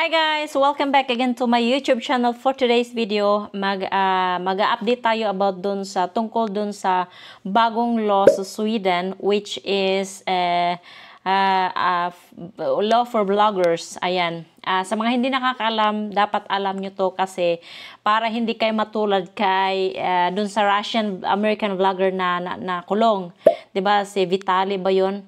Hi guys! Welcome back again to my YouTube channel. For today's video, mag-update tayo about tungkol dun sa bagong law sa Sweden, which is law for vloggers. Ayan. Sa mga hindi nakakaalam, dapat alam nyo to kasi para hindi kayo matulad kay dun sa Russian-American vlogger na kulong. 'Di ba? Si Vitaly ba yun?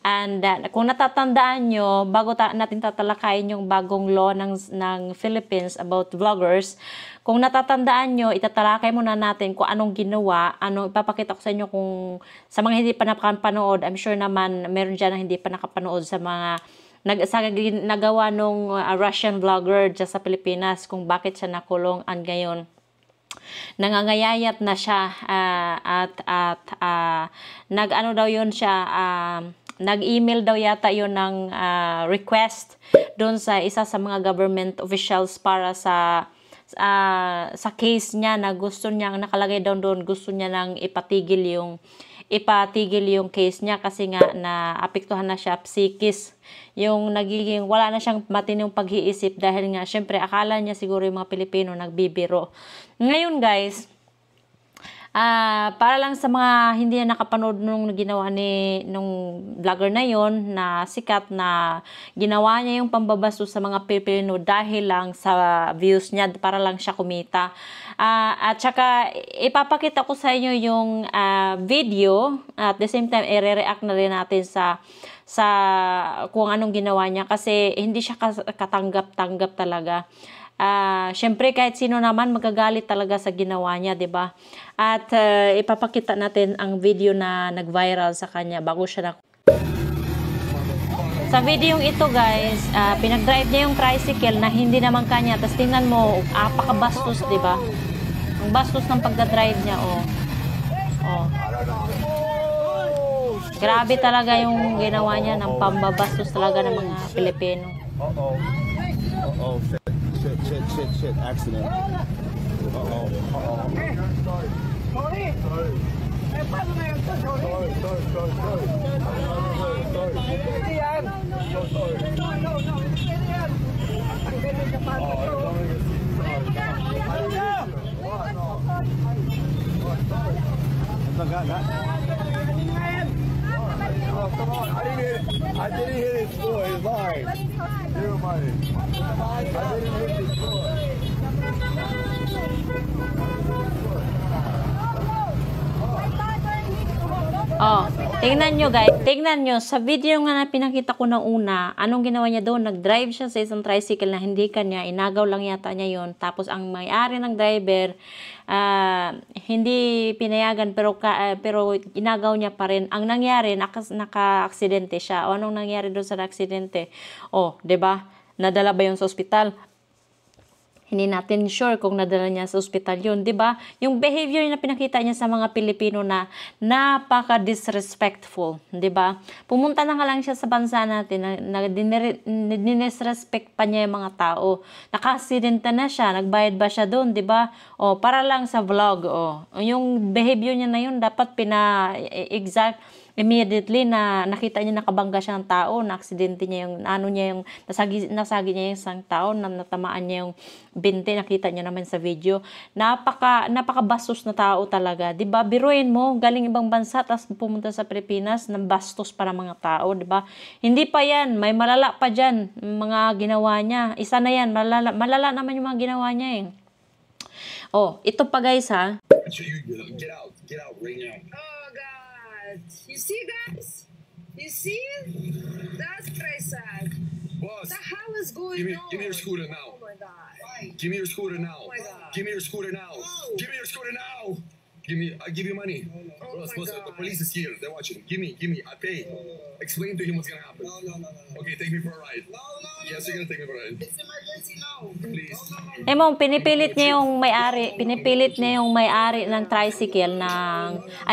And kung natatandaan nyo, bago natin tatalakayin yung bagong law ng Philippines about vloggers, kung natatandaan nyo, itatalakay muna natin kung anong ginawa, ipapakita ko sa inyo kung sa mga hindi pa nakapanood. I'm sure naman meron dyan na hindi pa nakapanood sa mga nagawa nung Russian vlogger dyan sa Pilipinas, kung bakit siya nakulong and ngayon nangangayayat na siya nag-ano daw yun siya, nag-email daw yata yun ng request doon sa isa sa mga government officials para sa case niya na gusto niya, nakalagay daw doon, gusto niya nang ipatigil yung case niya kasi nga naapektuhan na siya psikis, yung nagiging wala na siyang matinong pag-iisip dahil nga syempre akala niya siguro yung mga Pilipino nagbibiro. Ngayon guys, para lang sa mga hindi na nakapanood nung ginawa nung vlogger na yon na sikat, na ginawa niya yung pambabastos sa mga Pilipino dahil lang sa views niya, para lang siya kumita. At saka ipapakita ko sa inyo yung video, at the same time i-react na rin natin sa kung anong ginawa niya kasi hindi siya katanggap-tanggap talaga. Syempre kahit sino naman magagalit talaga sa ginawa niya, 'di ba? At ipapakita natin ang video na nag-viral sa kanya bago siya sa video ito guys, pinag-drive niya yung tricycle na hindi naman kanya. Tapos tingnan mo, apakabastos, 'di ba? Ang bastos ng pagda-drive niya, oh. Grabe talaga yung ginawa niya, ng pambabastos talaga ng mga Pilipino. Shit, accident. I didn't hit his floor, it's mine. You're mine. I didn't hit his floor. Oh, tingnan nyo guys, tingnan nyo sa video nga na pinakita ko na una, anong ginawa niya doon? Nag-drive siya sa isang tricycle na hindi kanya, inagaw lang yata niya yon. Tapos ang may-ari ng driver hindi pinayagan, pero inagaw niya pa rin. Ang nangyari, naka-aksidente siya. O anong nangyari doon sa aksidente? Oh, 'di ba? Nadala ba yun sa ospital? Hindi natin sure kung nadala niya sa ospital yun, 'di ba? Yung behavior na pinakita niya sa mga Pilipino na napaka-disrespectful, 'di ba? Pumunta na nga lang siya sa bansa natin na disrespect pa niya yung mga tao. Naka-aksidente na siya, nagbayad ba siya doon, 'di ba? O para lang sa vlog, yung behavior niya na yun dapat immediately na nakita niya nakabangga siya ng tao, na aksidente niya yung nasagi niya yung isang tao, na natamaan niya yung binte, nakita niya naman sa video. Napakabastos na tao talaga, 'di ba? Biruin mo, galing ibang bansa tapos pumunta sa Pilipinas, nang bastos para mga tao, 'di ba? Hindi pa 'yan, may malala pa diyan mga ginawa niya. Isa na 'yan, malala naman yung mga ginawa niya eh. Oh, ito pa guys ha. Get out right now. Oh God! You see, guys? You see? That's very sad. Boss, The hell is going on? give me your scooter now. Oh my God! Give me your scooter now. Oh my God. Give me your scooter now. Give me your scooter now. I give you money. Oh Boss, my the God. police is here. They're watching. Give me. I pay. Explain to him what's gonna happen. No. Okay, take me for a ride. No. Yes, you're gonna take me for a ride. It's emergency now. Please. Pinipilit niya yung may-ari ng tricycle,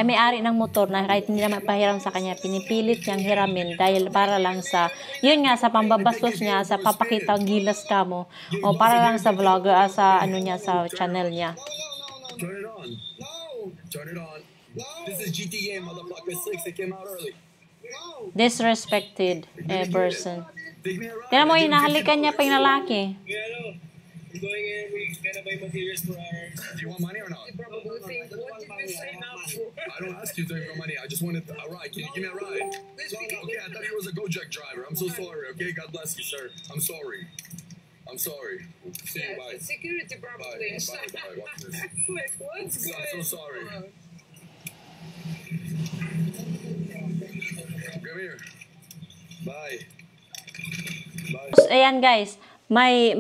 may-ari ng motor, na kahit hindi naman pahiram sa kanya, pinipilit niyang hiramin dahil para lang sa, yun nga, sa pambabastos niya, sa papakita gilas ka mo, o para lang sa vlog, sa sa channel niya. Turn it on. No. Turn it on. This is GTA, motherfucker. 6. It came out early. No. Disrespected person. Take me a ride. Tingnan mo, I gave him hinahalikan niya pa yung lalaki. Yeah, no. We're going in, we're gonna buy materials for our... Do you want money or not? You probably think, what did we sign up for? I don't ask you for money. I just wanted a ride. Can you give me a ride? Okay, I thought you was a Gojek driver. I'm so sorry. Okay, God bless you, sir. I'm sorry. I'm sorry. See you. Yeah, Bye. security Bye. probably. Bye. Bye. Watch this. Like, what's I'm going so sorry. on? Come here. Bye. Bye. Tapos, ayan guys, may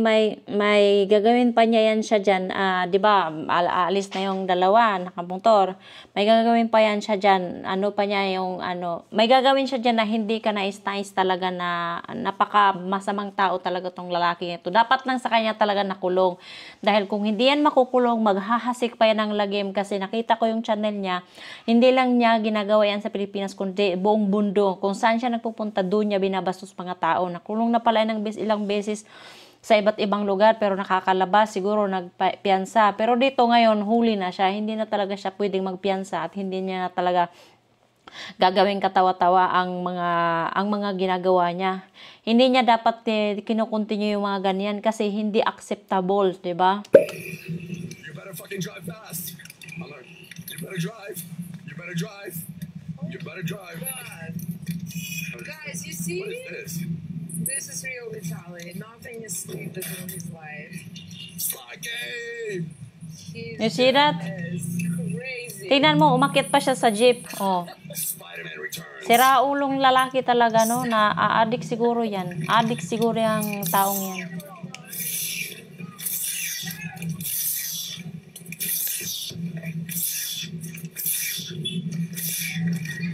gagawin pa niya yan siya dyan, 'di ba? Aalis na yung dalawa, nakamotor. May gagawin pa yan siya dyan, may gagawin siya dyan na hindi ka nais-nais talaga, na napaka masamang tao talaga tong lalaki ito. Dapat lang sa kanya talaga nakulong. Dahil kung hindi yan makukulong, maghahasik pa yan ng lagim, kasi nakita ko yung channel niya, hindi lang niya ginagawa yan sa Pilipinas, kundi buong mundo. Kung saan siya nagpupunta, doon niya binabastos mga tao. Nakulong na pala ng ilang beses sa iba't ibang lugar, pero nakakalabas, siguro nagpiyansa. Pero dito ngayon, huli na siya, hindi na talaga siya pwedeng magpiyansa, at hindi niya na talaga gagawing katawa-tawa ang mga ginagawa niya. Hindi niya dapat kinukontinue yung mga ganyan, kasi hindi acceptable, 'di ba? You better fucking drive fast. You better drive. You better drive. You better drive. God. Guys, you see? What is this? This is real Vitaly. Nothing is stupid in his life. Slaggy! You see that? Is crazy. Tingnan mo, umakyat pa siya sa jeep. Oh. Spider-Man returns. Sira ulong lalaki talaga, no? Na addict siguro yan. Addict siguro yung taong yan.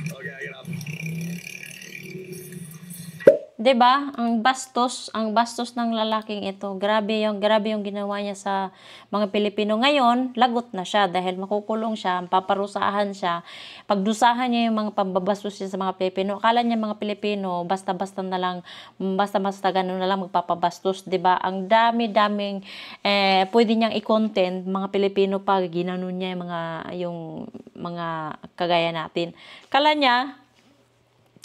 Okay, I get up. 'Di ba? Ang bastos ng lalaking ito. Grabe yung ginawa niya sa mga Pilipino. Ngayon, lagot na siya dahil makukulong siya, paparusahan siya. Pagdusahan niya yung mga pambabastos niya sa mga Pilipino. Akala niya mga Pilipino, basta-basta ganun na lang magpapabastos, 'di ba? Ang dami-daming pwede niyang i-content mga Pilipino pag ginanon niya yung mga kagaya natin. Akala niya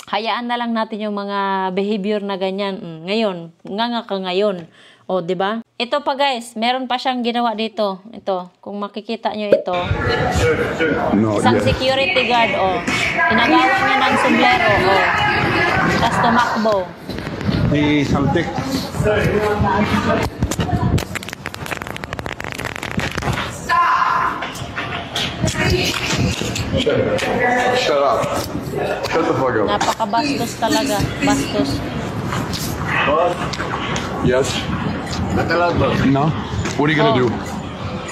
hayaan na lang natin yung mga behavior na ganyan. Ngayon, nga ka ngayon. O, 'di ba? Ito pa guys, meron pa siyang ginawa dito. Ito, kung makikita nyo ito. Isang security guard, Inagawa niya ng sombrero, Tapos tumakbo. May something. Shut up. Shut the fuck up. Napakabastos talaga. Bastos. Yes? No? What are you gonna do?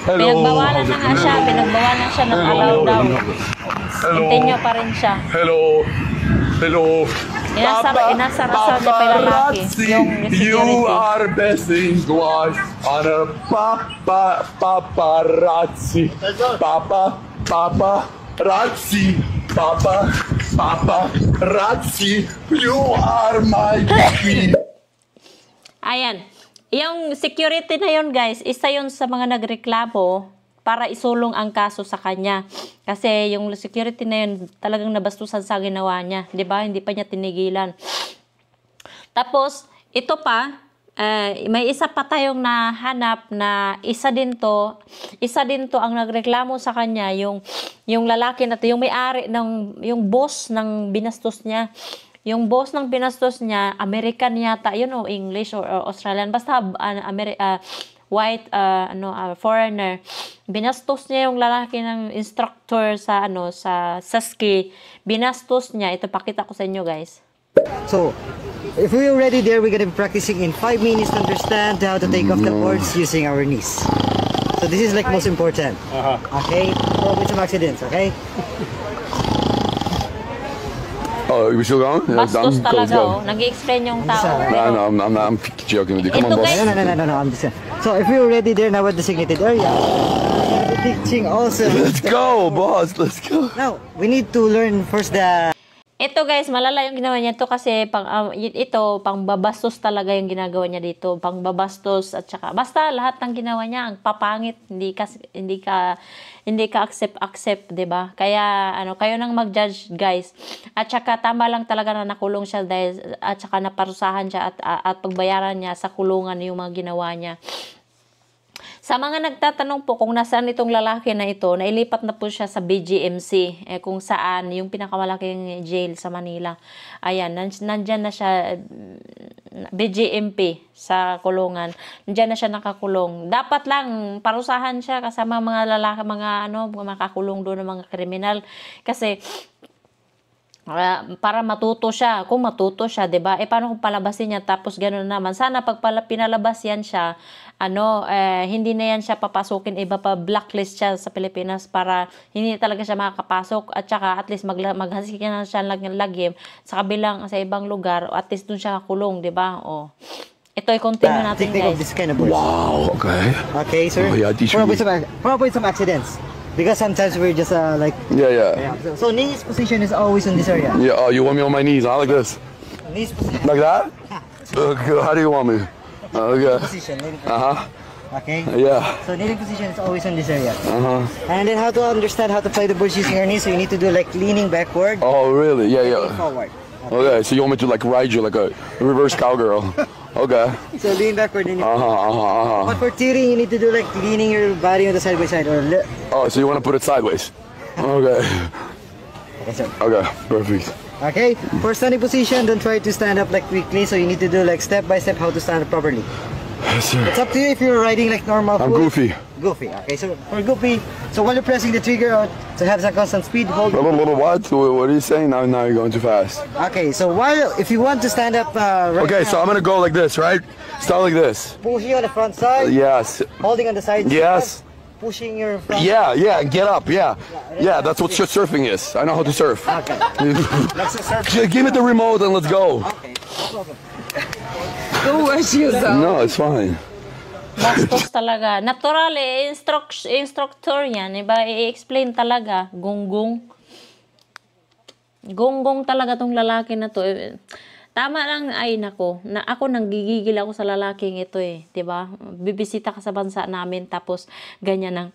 Hello. Pinagbawalan na nga siya. Pinagbawalan siya ng alaw daw. Hello. Continue pa rin siya. Hello. Hello. Inasarasaw niya pa yung lalaki. Yung You security. are missing one on a paparazzi. Paparazzi. Paparazzi. You are my queen. Ayan. Yung security na yun, guys, isa yun sa mga nagreklamo para isulong ang kaso sa kanya. Kasi yung security na yun talagang nabastusan sa ginawa niya. 'Di ba? Hindi pa niya tinigilan. Tapos, ito pa, may isa pa tayong nahanap na isa din to ang nagreklamo sa kanya, yung lalaki na to, yung may-ari yung boss ng binastos niya. Yung boss ng binastos niya, American yata, English or Australian, basta white foreigner. Binastos niya yung lalaki ng instructor sa ski. Binastos niya. Ito, pakita ko sa inyo, guys. So, if we're already there, we're gonna be practicing in 5 minutes to understand how to take off the boards using our knees. So this is like most important. Okay? Avoid some accidents, okay? Oh, we still going? Bastos talaga, Nag-i-explain yung tao. No, I'm joking with you. Come on, Ito, boss. guys. No, I'm just saying. So if we're already there now at the designated area, we're teaching also. Let's go, boss. Let's go. Now, we need to learn first the Ito guys, malala yung ginawa niya to kasi ito pang babastos talaga yung ginagawa niya dito, pang babastos at saka basta lahat ng ginawa niya ang papangit, hindi ka accept, 'di ba? Kaya ano, kayo nang mag-judge guys. At saka tama lang talaga na nakulong siya dahil at saka naparusahan siya at pagbayaran niya sa kulungan yung mga ginawa niya. Sa mga nagtatanong po kung nasaan itong lalaki na ito, nailipat na po siya sa BGMC, kung saan yung pinakamalaking jail sa Manila. Ayan, nandyan na siya, BGMP sa kulungan. Nandyan na siya nakakulong. Dapat lang parusahan siya kasama mga lalaki, mga makakulong doon ng mga kriminal. Kasi para matuto siya. Kung matuto siya, 'di ba? Paano kung palabasin niya tapos gano'n naman? Sana pag pinalabas yan siya, hindi na yan siya papasukin, iba pa blacklist siya sa Pilipinas para hindi talaga siya makakapasok at saka at least maghasik na siya lagim sa ibang lugar, at least dun siya kulong, 'di ba? Oh. Ito i-continue natin, technique of guys. this kind of burst. Wow, okay. Okay, sir. Oh, yeah, teach For me. avoid some accidents. Because sometimes we're just like... Yeah. So knees position is always in this area. Yeah, oh, you want me on my knees, huh? Like this? Knees position. Like that? Okay, how do you want me? Okay. Position. Uh-huh. Okay? Yeah. So kneeling position is always in this area. Uh-huh. And then how to understand how to play the boards using your knees, so you need to do like leaning backward, Oh, really? Yeah, leaning yeah. forward. Okay, so you want me to like ride you like a reverse cowgirl? Okay. So lean backward and Uh-huh. But for tearing, you need to do like leaning your body on the side by side or Oh, so you want to put it sideways? Okay. Okay, sir. Okay, perfect. Okay, for standing position, don't try to stand up like quickly, so you need to do like step by step how to stand up properly. Yes, sir. It's up to you if you're riding like normal. I'm foot. goofy. Goofy. Okay, so for goofy, so while you're pressing the trigger to have some constant speed, hold. What? What are you saying? Now you're going too fast. Okay, so if you want to stand up, right Okay, so now, I'm gonna go like this, right? Start like this. pushing on the front side, Yes. holding on the side. Yes. Pushing your front. Yeah, get up, yeah. Yeah, that's what surfing is. I know how to surf. Okay. Let's just start. Give me the remote and let's go. Okay. No problem. Don't wash yourself. No, it's fine. Bastos talaga. Natural instructor yan. Iba, i-explain talaga. Gunggong talaga tong lalaki na to. Tama lang, ay nako. Ako nanggigigil ako sa lalaking ito eh. 'Di ba? Bibisita ka sa bansa namin tapos ganyan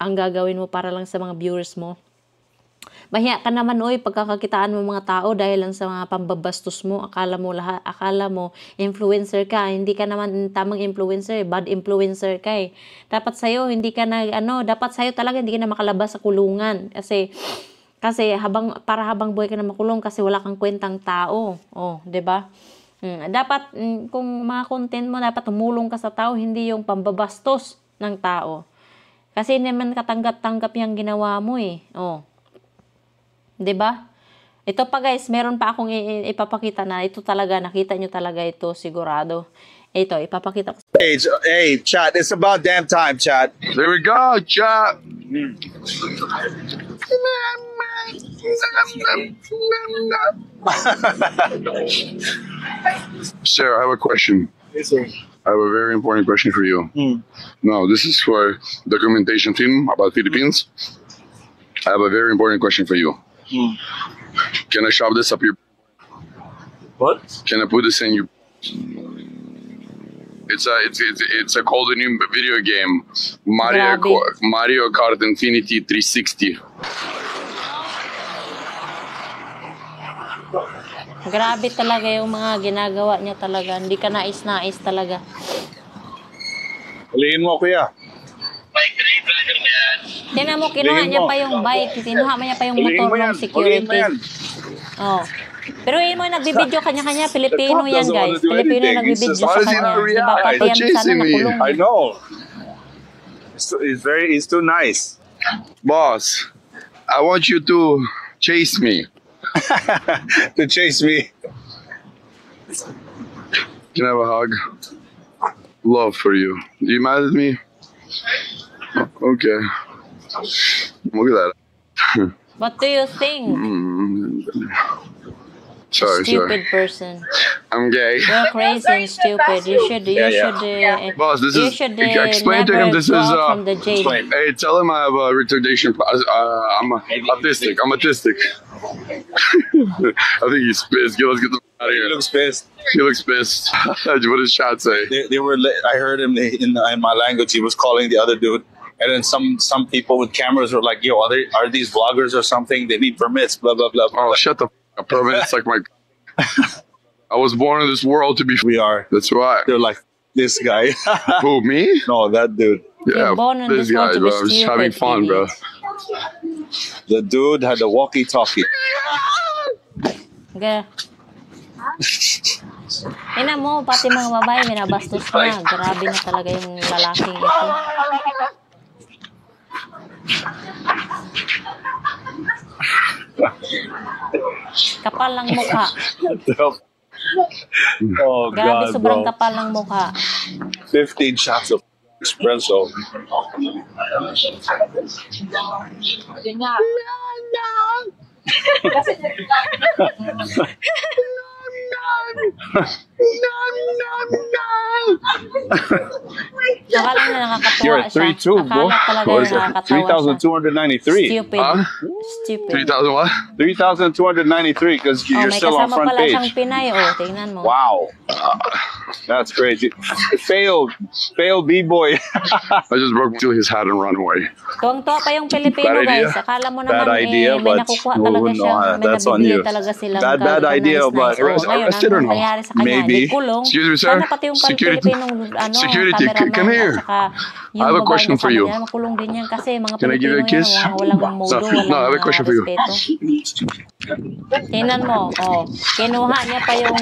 ang gagawin mo para lang sa mga viewers mo. Mahiya ka naman oy pagkakakitaan mo mga tao dahil lang sa mga pambabastos mo. Akala mo influencer ka. Hindi ka naman tamang influencer, bad influencer ka eh. Dapat sa'yo hindi ka dapat sa'yo talaga hindi ka na makalabas sa kulungan kasi habang buhay ka na makulong kasi wala kang kwentang tao. Oh, 'di ba? Dapat kung mga content mo dapat tumulong ka sa tao, hindi yung pambabastos ng tao. Kasi naman katanggap-tanggap yung ginawa mo eh. Oh. 'Di ba? Ito pa guys, meron pa akong ipapakita na ito talaga, nakita nyo talaga ito sigurado. Ito, ipapakita ko. Hey, chat, it's about damn time, chat. There we go, chat. Sir, I have a question. Yes, sir. I have a very important question for you. No, this is for documentation team about Philippines. I have a very important question for you. Can I shove this up your? What? Can I put this in your? It's a called a new video game, Mario Kart Infinity 360. Grabe talaga yung mga ginagawa niya talaga. Hindi ka nais talaga. Huliin mo, kuya. Tingnan mo, kinuha niya pa yung bike. Kinuha niya pa yung Huliin motor mo yan. ng security. Huliin mo yan. Oh. Pero yun mo, nagbibideo kanya-kanya. Pilipino The cop yan, doesn't wanna guys. do Pilipino anything. nagbibideo He's just- sa Why is he kanya. not Diba, react? pati yan Chasing sana me. nakulong. I know. He's too nice. Boss, I want you to chase me. To chase me. Can I have a hug? Love for you. You mad at me? Okay. Look at that. What do you think? Sorry. Stupid person. I'm gay. You're crazy and stupid. You should Boss, this you is. should Explain to him never this go is. out from the jail. Hey, tell him I have a retardation. I'm autistic. I'm autistic. I think he's pissed. Let's get the out of He here. looks pissed. He looks pissed. What does Shad say? They were. I heard him in my language. He was calling the other dude, and then some people with cameras were like, "Yo, are these vloggers or something? They need permits." Blah blah blah. Oh, shut the f up, permit. It's like my. I was born in this world to be. We are. That's right. They're like this guy. Who, me? No, that dude. Yeah, born in this this world guy, to be bro. I was just having stupid, fun, bro. The dude had a walkie-talkie. Okay. Ina mo, pati mga babae, minabastos na. Grabe na talaga yung lalaking ito. Kapal ng mukha. Oh Grabe, God, sobrang bro. kapal ng mukha. 15 shots of espresso. Akala na nakakatawa You're at siya. 3-2, bro. Akala talaga What is yung it? nakakatawa siya. 3,293. Stupid. Huh? Stupid. 3,000 what? 3,293 because Oh, you're may still on kasama front pala siyang page. Pinay. Oh, tingnan mo. Wow. That's crazy. Failed B-boy. I just broke into his hat and run away. Tuwang-tuwa pa yung Pilipino, Bad idea. guys. Akala mo Bad naman, idea, may but nakukuha no, talaga no, siyang, may that's on nabibili you. talaga silang Bad idea, but arrested or no? nangyari sa kanya? Maybe. Hindi kulong. Excuse me, sir. Sana pati yung Security. Pilipinong Security, cameraman come here. at saka yung I have a babae question na for you. kasama niya, makulong din yan kasi mga Can I give you a Pilipino kiss? yan, walang modo, No, walang I have a question for you. respeto. Tingnan mo, oh, kinuha niya pa yung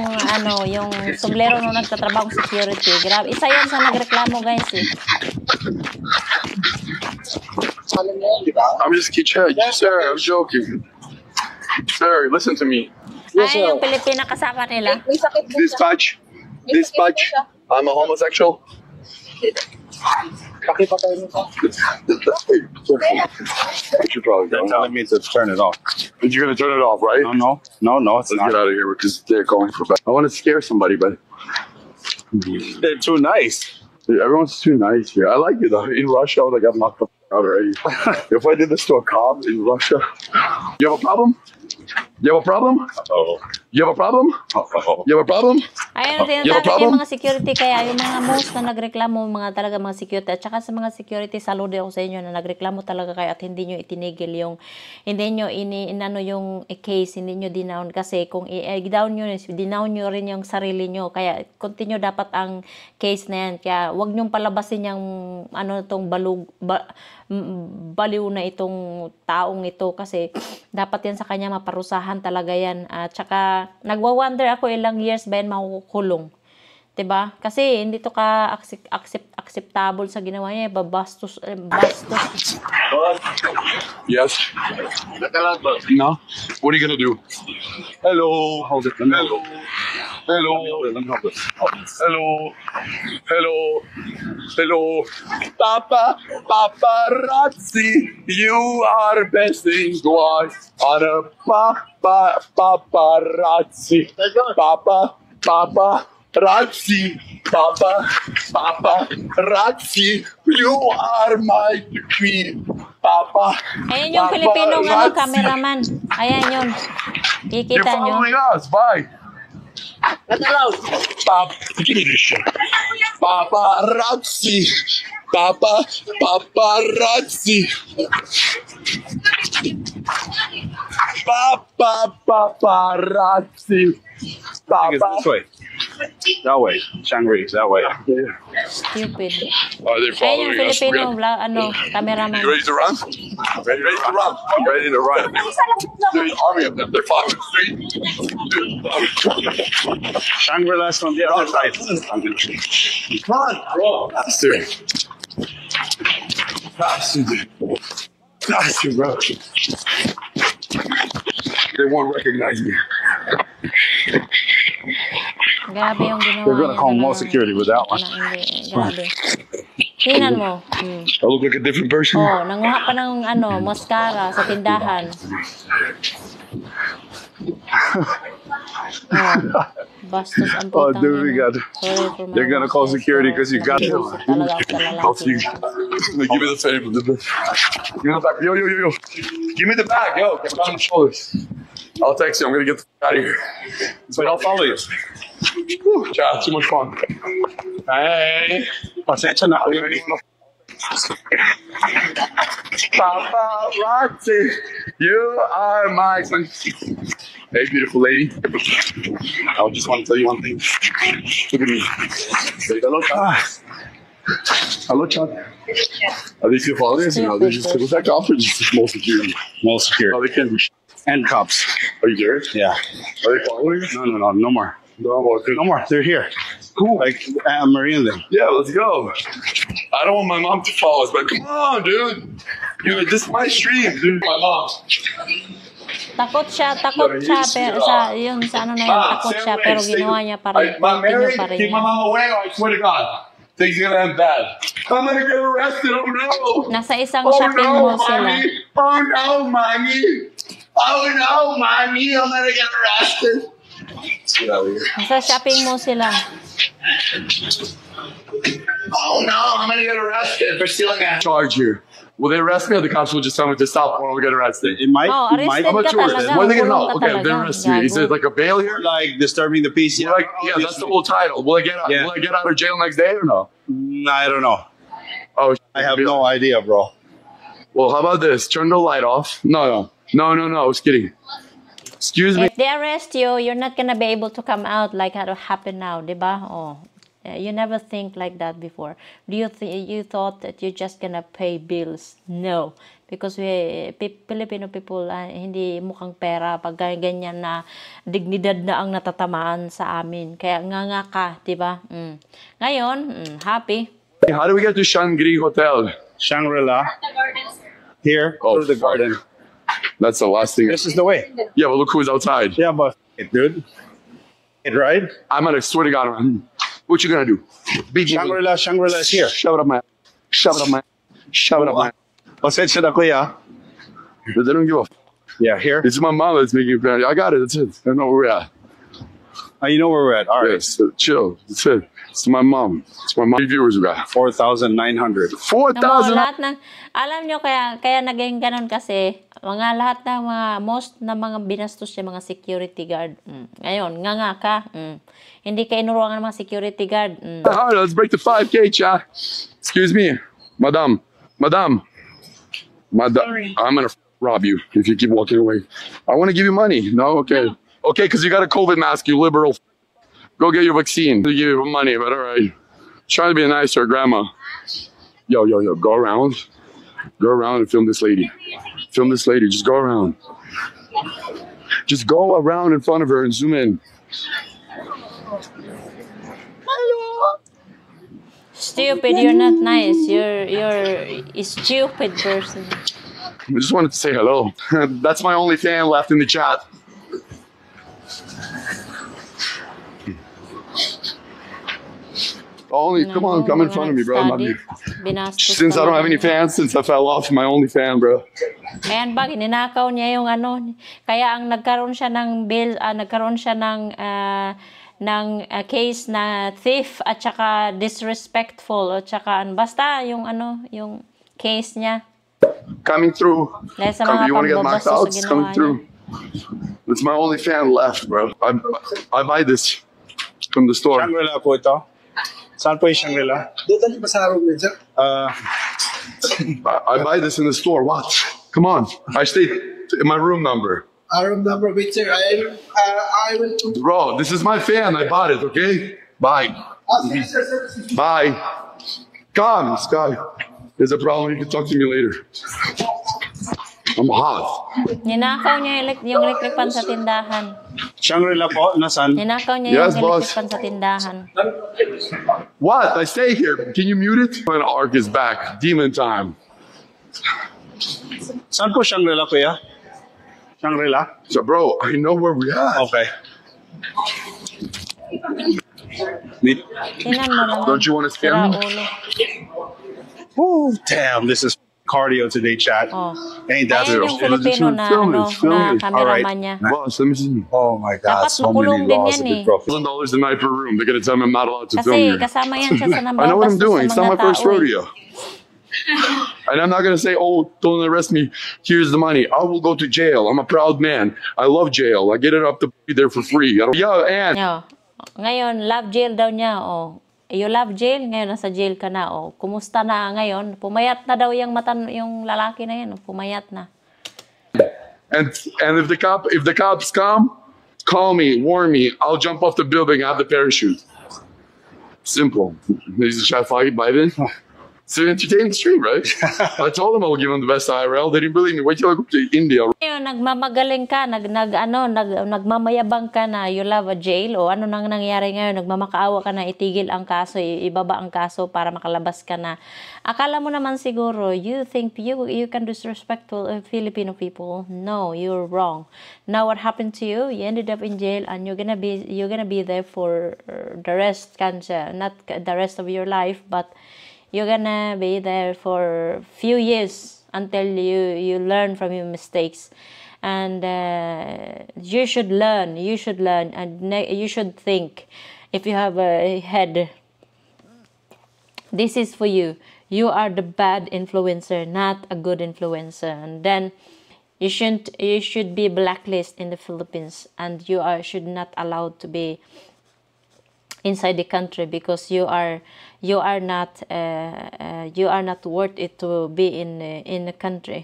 yung sublero nung nagtatrabaho security. Grabe, isa yan sa nagreklamo, guys, eh. I'm just kidding. Sir, I'm joking. Sir, listen to me. Ay, yung Pilipina kasama nila. Dispatch. Dispatch. I'm a homosexual. You should probably They're go. telling me to turn it off. But you're gonna turn it off, right? No, it's Let's not. get out of here because they're going for back. I want to scare somebody, but They're too nice. everyone's too nice here. I like it though. In Russia, I would have got knocked the f- out already. If I did this to a cop in Russia, you have a problem? You have a problem? Oh. You have a problem? Oh. You have a problem? Ayun, You have a tinatawag problem? yung mga security, kaya yung mga most na nagreklamo, mga talaga mga security, at saka sa mga security, saludo ako sa inyo na nagreklamo talaga kayo at hindi nyo itinigil yung, hindi nyo inano yung case, hindi nyo dinown kasi kung i-down nyo, dinown nyo rin yung sarili nyo, kaya continue dapat ang case na yan, kaya wag nyong palabasin yung tong baliw na itong taong ito kasi dapat yan sa kanya maparusahan talaga yan. At saka nagwa-wonder ako ilang years ba yan makukulong. 'Di ba? Kasi hindi to ka acceptable sa ginawa niya, bastos. Yes. No. What are you gonna do? Hello. Hold it. Hello. Hello. Hello. Hello. Hello. Paparazzi, you are best in Guay on a paparazzi. Paparazzi. Paparazzi, you are my queen. Ayun yung Pilipinong cameraman. Ayan yun. You're Kikita nyo. following us. Bye. Paparazzi. Paparazzi. Paparazzi. I think it's this way. That way. Shangri, that way. Stupid. Oh, they're Ayun yung following us. Filipino cameraman. You ready to run? Ready to run? I'm ready to run. There's an army of them. They're following the street. Shangri-La's on the other side. Run, bro. Faster. Faster, bro. They won't recognize me. Grabe yung ginawa They're gonna niya call more talaga. security with that one. Grabe. Tingnan mo. I look like a different person. Oh, nanguha pa ng mascara sa tindahan. Oh, Bastos ang Oh, putang dude, we ina. got. Sorry for my They're gonna call words, security pero 'cause you got it. nag-iisip talaga ako sa I'll lalaki. see. Give me the favor. Give me the back. Yo, yo, yo, yo. Give me the bag, yo. Get on the shoulders. I'll text you. I'm gonna get the out of here. But I'll follow you. Whew, child, too much fun. Hey. Pasensya na. Paparazzi, you are my son. Hey, beautiful lady. I just want to tell you one thing. Look at me. Say hello, Chad. Hello, Chad. Are these your followers? You know, they're just was that golf or just more security? More secure. Oh, they can't be. And cops. Are you serious? Yeah. Are they following you? No more. No, okay. No more. They're here. Cool. Like Marie and them. Yeah, let's go. I don't want my mom to follow us, but come on, dude. Dude, this is my stream, dude. My mom. Takot siya pero sa yun sa ano na yun, takot siya pero ginawa niya pa rin. My Mary, Continue pa rin keep my niya. mom away, or I swear to God, things are gonna end bad. I'm gonna get arrested. Oh no. Nasa isang Oh shopping no, mall sila. mommy. Oh no, mommy. Oh no, mommy. I'm gonna get arrested. Get out of here. Nasa shopping mall sila. Oh no, I'm gonna get arrested for stealing a charge here. Will they arrest me or the cops will just tell me to stop or I'll get arrested? It might. Oh, it might arrested I'm a ka tourist. talaga. What are they gonna Kulong know? ka Okay, they're talaga, arresting me. Is gago. it like a bail here? like disturbing the peace. Like, yeah, that's the whole title. Will I get out? Yeah. Will I get out of jail next day or no? I don't know. Oh, I have no idea, bro. Well, how about this? Turn the light off. No. I was kidding. Excuse me. If they arrest you, you're not gonna be able to come out like how it happened now, di ba? Oh, you never think like that before. Do you you thought that you're just gonna pay bills? No, because Filipino people hindi mukhang pera pag ganyan na dignidad na ang natatamaan sa amin. Kaya nga ka, di ba? Ngayon, happy. How do we get to Shangri Hotel? Shangri-La. Here. Oh, through the fuck. garden. That's the last thing. This is the way. Yeah, but look who's outside. Yeah, but dude. It right? I'm gonna swear to God. What you gonna do? Beat me. Shangri-La is here. Shove it up my. Shove it up my. Shove it up my. Pasensya na kuya. But they don't give a. Yeah, here. It's my mom that's making it. I got it. That's it. I know where we're at. You know where we're at. All right. Yes, chill. That's it. It's my mom. It's my mom. How many viewers we got? 4,900. 4,000. Lahat ng, alam nyo kaya naging ganun kasi, lahat ng most na mga binastos niya mga security guard. Ngayon, nga ka. Hindi ka inuruan ng mga security guard. All right, let's break the 5K, chat. Excuse me, madam. I'm gonna rob you if you keep walking away. I want to give you money. No, okay. Okay, because you got a COVID mask, you liberal. Go get your vaccine. They give you money, but all right. Trying to be nice to her grandma. Yo. Go around and film this lady. Film this lady. Just go around. Just go around in front of her and zoom in. Stupid, you're not nice. You're a stupid person. I just wanted to say hello. That's my only fan left in the chat. Come on, come in front of me, bro. I'm not here. Since I don't have any fans, since I fell off my only fan, bro. Ayan ba, ninakaw niya yung ano. Kaya ang nagkaroon siya ng bill, nagkaroon siya ng case na thief at saka disrespectful at saka basta yung yung case niya. Coming through. Dahil sa mga You want to get knocked pambabastos out? sa It's ginawa coming niya. through. It's my only fan left, bro. I buy this from the store. Shangri-La po ito. Saan po yung Shangri-La? I buy this in the store. Watch. Come on. I stay in my room number. Room number, wait, sir. I will. Bro, this is my fan. I bought it, okay? Bye. Bye. Come, Sky. There's a problem. You can talk to me later. I'm hot. Ninakaw niya yung electric pan sa tindahan. Shangri-La po, nasan? Ninakaw niya Yes, yung electric boss. pan sa tindahan. What? I stay here. Can you mute it? When Ark is back. Demon time. Saan po Shangri-La kuya? Shangri-La? So, bro, I know where we are. Okay. Tingnan mo naman. Don't you want to scam me? Sira ulo. Woo, damn, this is cardio today, chat. Oh. Ain't that Ayan so? yung Filipino na, Film ano, it, film na it. cameraman niya. Boss, let me see. Oh my God, Dapat so makulong many din laws yan have been eh. broken. $1,000 a night per room. They're gonna tell me I'm not allowed to film Kasi here. kasama yan siya sa I know what I'm nambabastos doing. sa It's not mga my first tao eh. rodeo. And I'm not gonna say, "Oh, don't arrest me. Here's the money." I will go to jail. I'm a proud man. I love jail. I get it up to be there for free. Yeah, and Yo, ngayon, love jail daw niya. Oh. You love jail, ngayon nasa jail ka na. Oh. Kumusta na ngayon? Pumayat na daw yung yung lalaki na yan. Oh. Pumayat na. and if the cops come, call me, warn me. I'll jump off the building. I have the parachute. Simple. He's a shot fight Biden. It's an entertaining stream, right? I told him I would give him the best IRL. They didn't believe me. Wait till I go to India. Ngayon, nagmamagaling ka, nagmamayabang ka na you love a jail o ano nang nangyari ngayon, nagmamakaawa ka na itigil ang kaso, ibaba ang kaso para makalabas ka na. Akala mo naman siguro, you think you can disrespectful Filipino people. No, you're wrong. Now what happened to you? You ended up in jail and you're gonna be there for the rest, not the rest of your life, but you're gonna be there for few years until you learn from your mistakes. And you should learn, and you should think. If you have a head, this is for you. You are the bad influencer, not a good influencer. And then you should be blacklisted in the Philippines, and should not allowed to be inside the country because you are not worth it to be in the country.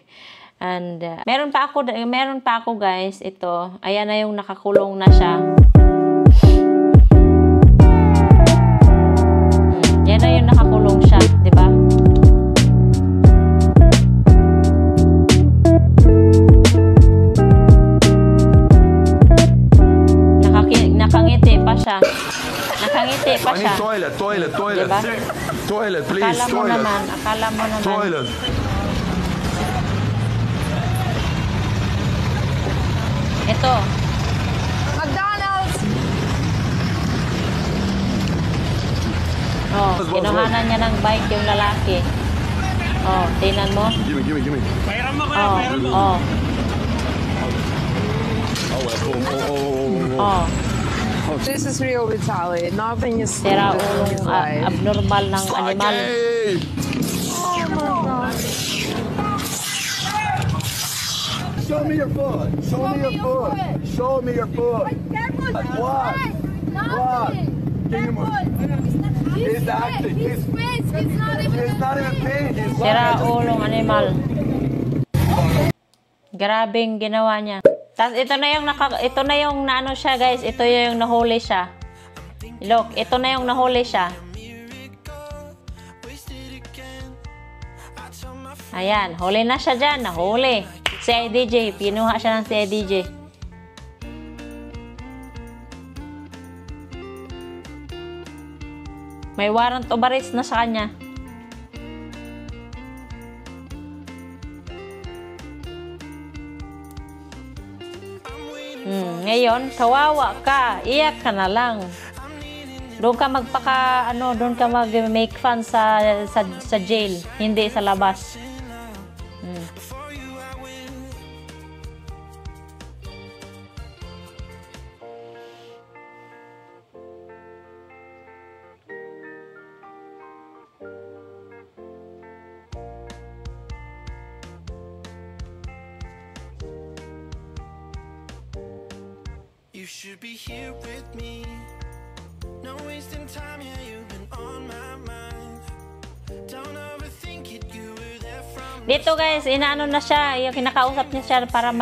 And meron pa ako guys, ito ayan na yung nakakulong na siya. Yan na yung nakakulong siya, di ba? Nakangiti pa siya. Nakangiti pa siya. Toilet, Diba? toilet, please, Akala mo naman. toilet. Ito. McDonald's! Oh, kinuhanan niya ng bike yung lalaki. Oh, tingnan mo. Give me. Pairam mo ko, Oh, pairam mo. oh, oh. This is real Vitaly. Nothing is Sira stupid in his ulong life. abnormal ng animal. Hey! Oh my God. Show me your foot. Show me your foot. Show me your foot. What? He's acting. He's not even paying. He's Sira ulong animal. Grabing ginawa niya. Tapos ito na yung naano siya guys, ito yung nahuli siya. Look, ito na yung nahuli siya. Ayan, huli na siya dyan, nahuli. CIDJ, pinuha siya ng CIDJ. May warrant of arrest na sa kanya. Ngayon, kawawa ka, iyak ka na lang. Doon ka doon ka mag-make fun sa jail, hindi sa labas. You should be here with me. No wasting time, yeah, you've been on my mind. Don't overthink it, you were there from Dito guys, inaano na siya, yung kinakausap niya siya para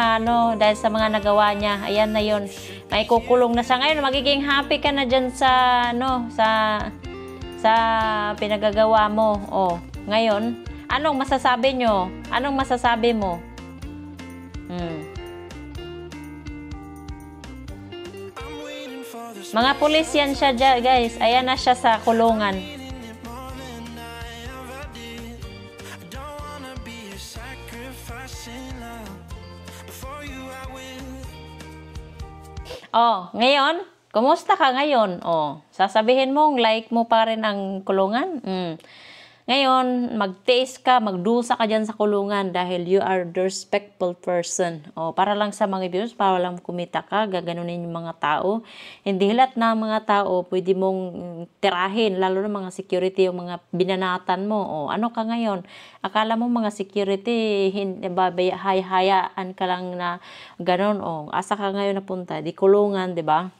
dahil sa mga nagawa niya. Ayan na yun. May kukulong na siya. Ngayon, magiging happy ka na dyan sa pinagagawa mo. Oh, ngayon, anong masasabi nyo? Anong masasabi mo? Mga pulis yan siya guys. Ayan na siya sa kulungan. Oh, ngayon, kumusta ka ngayon? Oh, sasabihin mong like mo pa rin ang kulungan? Ngayon, magtiis ka, magdusa ka dyan sa kulungan dahil you are the respectful person. O, para lang sa mga views, para lang kumita ka, gaganunin yung mga tao. Hindi lahat na mga tao pwede mong tirahin, lalo na mga security, yung mga binanatan mo. O, ano ka ngayon? Akala mo mga security, hayaan ka lang na ganun. O, asa ka ngayon napunta? Di kulungan, di ba?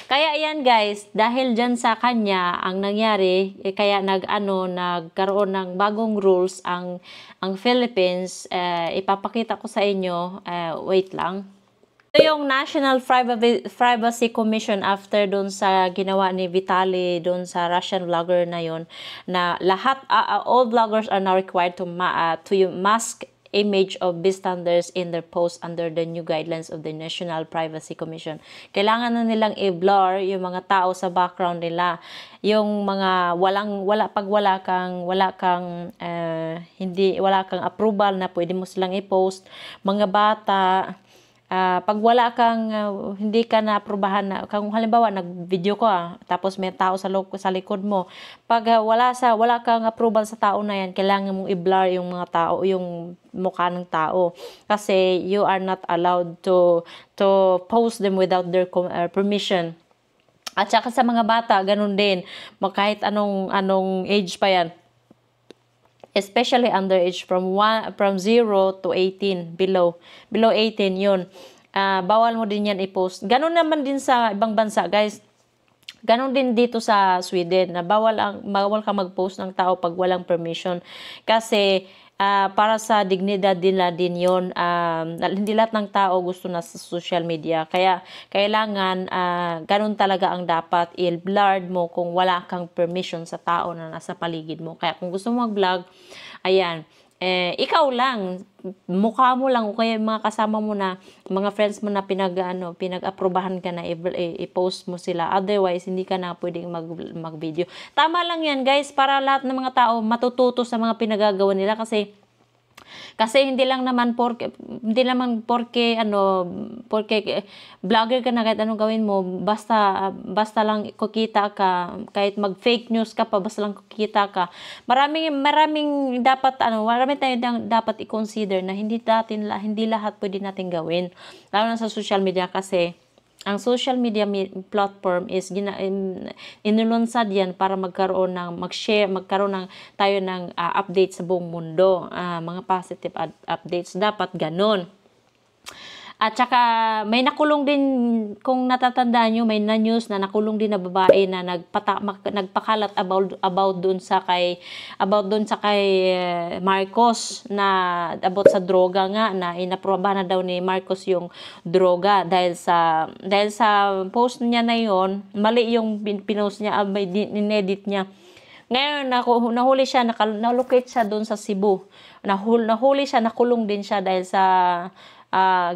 Kaya yan guys, dahil dyan sa kanya ang nangyari, kaya nagkaroon ng bagong rules ang Philippines. Ipapakita ko sa inyo, wait lang. Ito yung National Privacy Commission after doon sa ginawa ni Vitali doon sa Russian vlogger na yon, na lahat all vloggers are now required to mask image of bystanders in their posts under the new guidelines of the National Privacy Commission. Kailangan na nilang i-blur yung mga tao sa background nila. Yung mga wala kang approval na pwede mo silang i-post, mga bata. Pag wala kang hindi ka na aprobahan na, kung halimbawa nag-video ko tapos may tao sa likod mo, pag wala kang approval sa tao na yan, kailangan mong i-blur yung mga tao, yung mukha ng tao, kasi you are not allowed to post them without their permission. At saka sa mga bata, ganun din, kahit anong age pa yan, especially underage from 0 to 18, below 18 yun. Bawal mo din yan i-post. Ganun naman din sa ibang bansa, guys. Ganun din dito sa Sweden, na bawal ka mag-post ng tao pag walang permission. Kasi para sa dignidad nila din yun. Hindi lahat ng tao gusto na sa social media. Kaya kailangan ganun talaga ang dapat. I-blurred mo kung wala kang permission sa tao na nasa paligid mo. Kaya kung gusto mo mag-vlog, ayan, ikaw lang, mukha mo lang, o kaya mga kasama mo na, mga friends mo na pinag-aprobahan ka na, i-post mo sila. Otherwise, hindi ka na pwedeng mag-video. Tama lang yan, guys, para lahat ng mga tao matututo sa mga pinagagawa nila, kasi hindi naman porke vlogger ka na, kahit anong gawin mo, basta lang kukita ka, kahit mag-fake news ka pa, basta lang kukita ka. Marami tayong dapat i-consider na hindi lahat pwede natin gawin, lalo na sa social media, kasi ang social media platform is inulunsad yan para magkaroon ng tayo ng update sa buong mundo, mga positive updates, dapat ganun. At saka may nakulong din, kung natatandaan nyo, may na-news na nakulong din na babae na nagpakalat about dun sa kay Marcos, na about sa droga nga, na inaprobahan na daw ni Marcos yung droga dahil sa post niya na yon, mali yung pinost niya, may inedit niya. Ngayon nahuli siya, nalocate siya doon sa Cebu. Nahuli siya, nakulong din siya dahil sa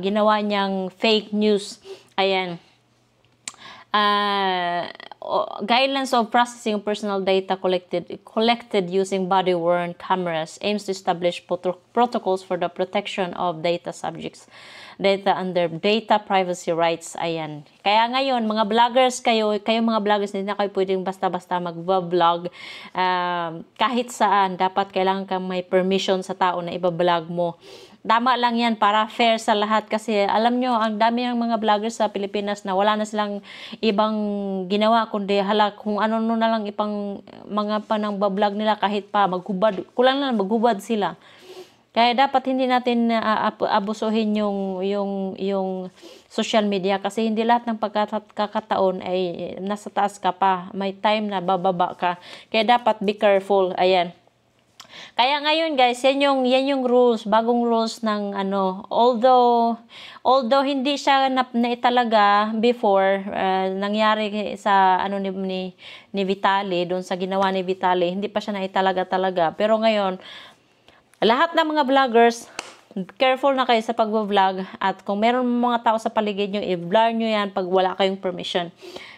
ginawa niyang fake news. Ayan. Guidelines of processing personal data collected using body-worn cameras aims to establish protocols for the protection of data subjects. Data under data privacy rights. Ayan. Kaya ngayon, mga vloggers kayo mga vloggers, hindi na kayo pwedeng basta-basta mag-vlog. Kahit saan, dapat kailangan kang may permission sa tao na iba-vlog mo. Tama lang yan, para fair sa lahat, kasi alam nyo, ang dami ng mga vloggers sa Pilipinas na wala na silang ibang ginawa, kundi kung ano na lang mga panang-vlog nila, kahit pa maghubad, kulang na maghubad sila. Kaya dapat hindi natin abusuhin yung social media, kasi hindi lahat ng pagkakataon ay nasa taas ka pa. May time na bababa ka. Kaya dapat be careful. Ayan. Kaya ngayon guys, yan yung rules, bagong rules ng although hindi siya naitalaga before, nangyari sa ni Vitali, doon sa ginawa ni Vitali, hindi pa siya naitalaga. Pero ngayon, lahat ng mga vloggers, careful na kayo sa pag-vlog, at kung meron mga tao sa paligid nyo, i-blur nyo yan pag wala kayong permission.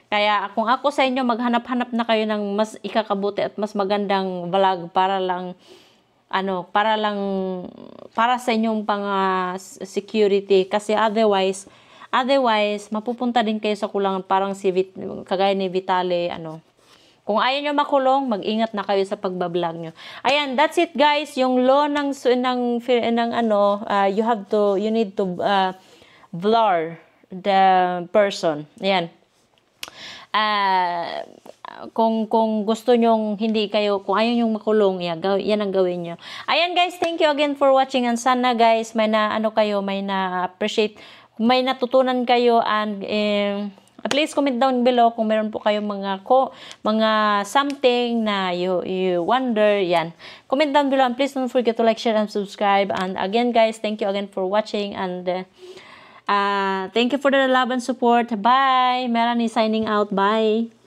Kaya kung ako sa inyo, maghanap-hanap na kayo ng mas ikakabuti at mas magandang vlog para sa inyong security, kasi otherwise mapupunta din kayo sa kulangan, parang kagaya ni Vitali, Kung ayaw nyo makulong, mag-ingat na kayo sa pagbablog nyo. Ayan, that's it guys. Yung law ng you need to blur the person. Ayan. Kung gusto nyong hindi kayo, kung ayaw nyong makulong, yan ang gawin nyo. Ayan guys, thank you again for watching, and sana guys, may na-appreciate, may natutunan kayo, and please comment down below kung meron po kayong mga something na you wonder. Yan. Comment down below, and please don't forget to like, share, and subscribe. And again guys, thank you again for watching, and thank you for the love and support. Bye! Melanie signing out. Bye!